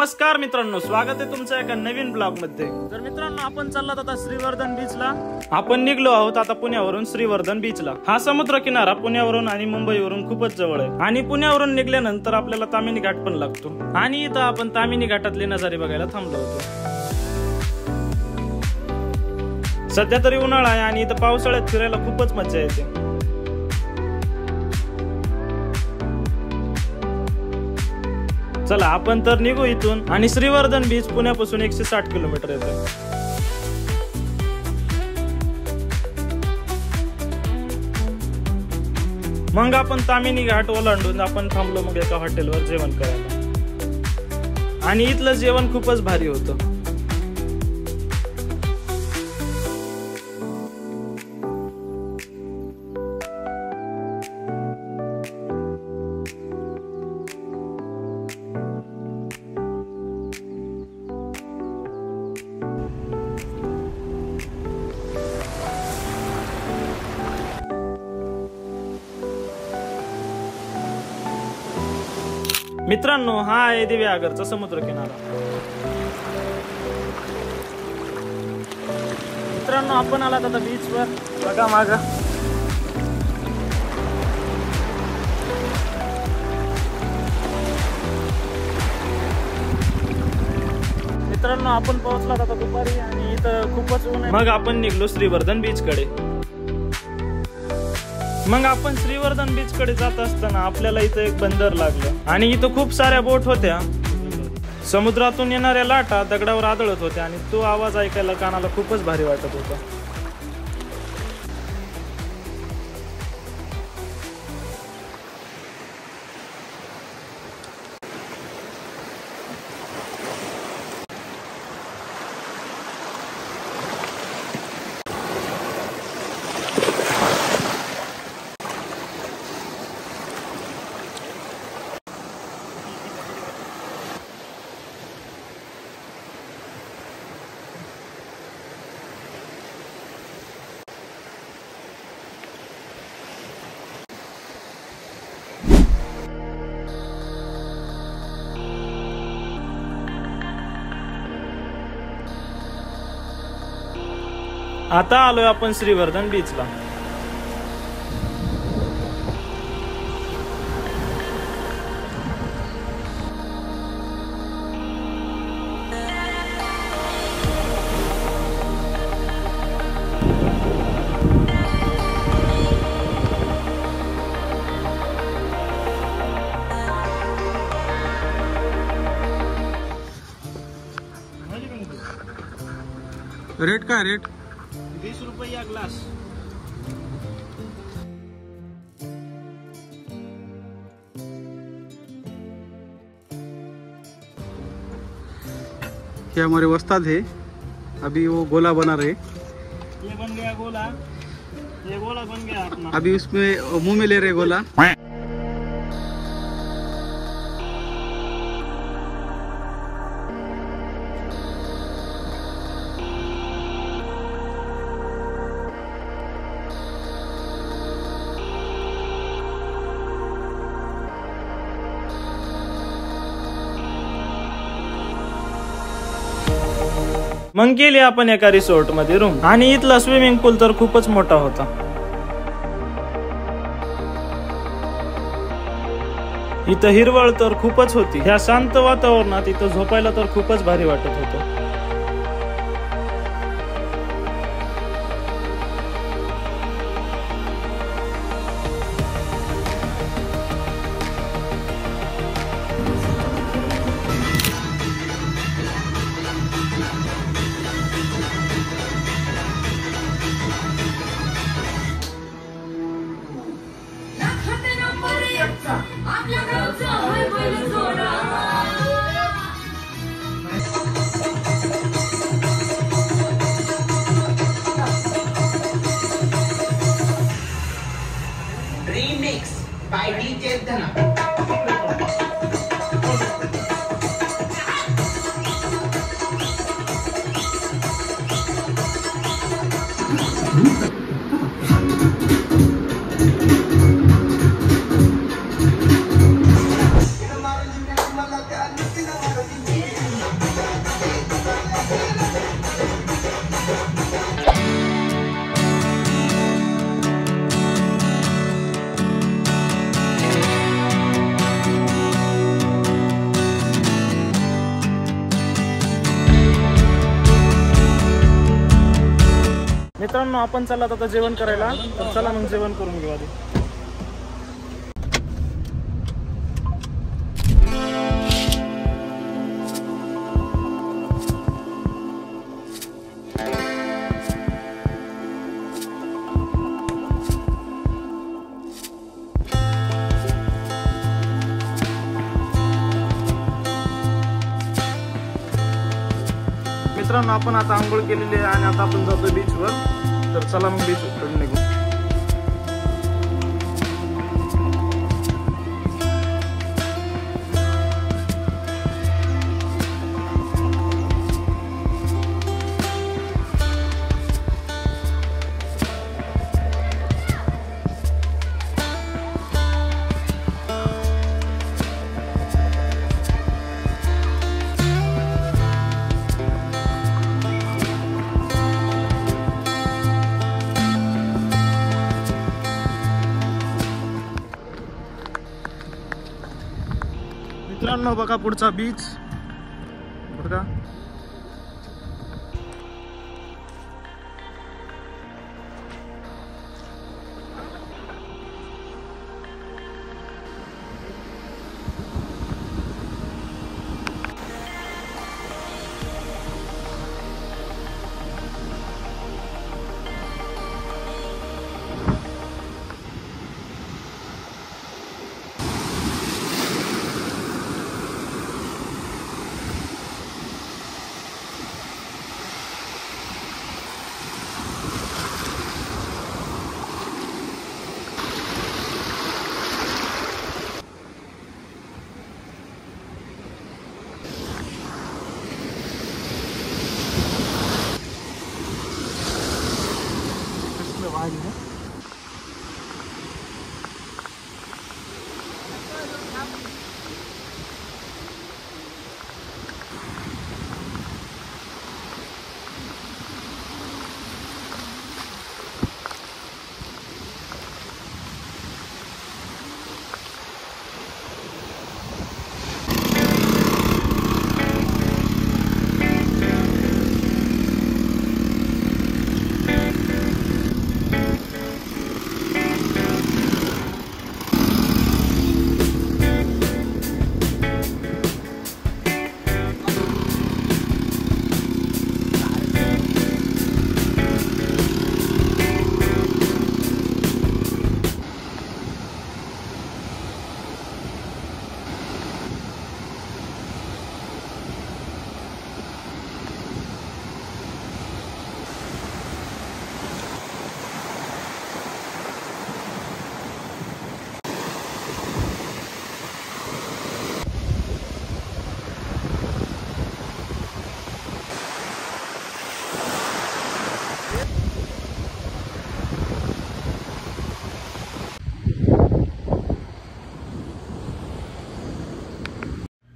नमस्कार मित्रांनो, स्वागत आहे तुमच्या एका नवीन ब्लॉग मध्ये। तर मित्रांनो, आपण चाललो आता श्रीवर्धन बीचला। आपण निघलो आहोत आता पुण्यावरून श्रीवर्धन बीचला। हा समुद्र किनारा पुण्यावरून आणि मुंबईवरून खूपच जवळ आहे आणि पुण्यावरून निघल्यानंतर आपल्याला तामिनी घाट पण लागतो आणि इथं आपण तामिनी घाटातले नजारे बघायला थांबलो होतो। सध्या तरी उन्हाळा आहे आणि इथं पावसाळ्यात फिरायला खूपच मजा येते। चला आपण तर निघू इथून आणि श्रीवर्धन बीच पुण्यापासून 160 किलोमीटर येते। मग आपण तामिनी घाट ओलांडून आपण थांबलो मग एका हॉटेलवर जेवण करायला आणि इथलं जेवण खूपच भारी होतं। मित्रांनो, हा आहे दिव्यागरचा समुद्र किनारा। मित्रांनो, आपण आलात आता बीच वर, बघा माग। मित्रांनो, आपण पोहोचलात आता दुपारी आणि इथं खूपच ऊन आहे। मग आपण निघलो श्रीवर्धन बीच कडे। मग आपण श्रीवर्धन बीच कडे जात असताना आपल्याला इथं एक बंदर लागलं आणि इथं खूप साऱ्या बोट होत्या। समुद्रातून येणाऱ्या लाटा दगडावर आदळत होत्या आणि तो आवाज ऐकायला कानाला खूपच भारी वाटत होता। आता आलोय आपण श्रीवर्धन बीचला। रेट काय रेट? 20 रुपये या ग्लास। ये हमारे उस्ताद है, अभी वो गोला बना रहे। ये बन गया गोला, ये गोला बन गया अपना। अभी उसमें मुंह में ले रहे गोला। मग गेले आपण एका रिसॉर्ट मध्ये रूम आणि इथला स्विमिंग पूल तर खूपच मोठा होता। इथं हिरवळ तर खूपच होती। ह्या शांत वातावरणात इथं झोपायला तर खूपच भारी वाटत होतं। Remix by DJ Dhana. मित्रांनो आपण चाललात आता जेवण करायला, तर चला मग जेवण करून घेऊ आधी. मित्रांनो आपण आता आंघोळ केलेली आहे आणि आता आपण जातोय बीचवर. तर चला मग बीचवर निघू. मित्रांनो बघा पुढचा बीच बघा.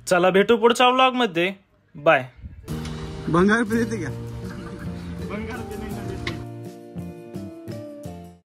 चला भेटू पुढच्या व्लॉग मध्ये. बाय. भंगार येते का?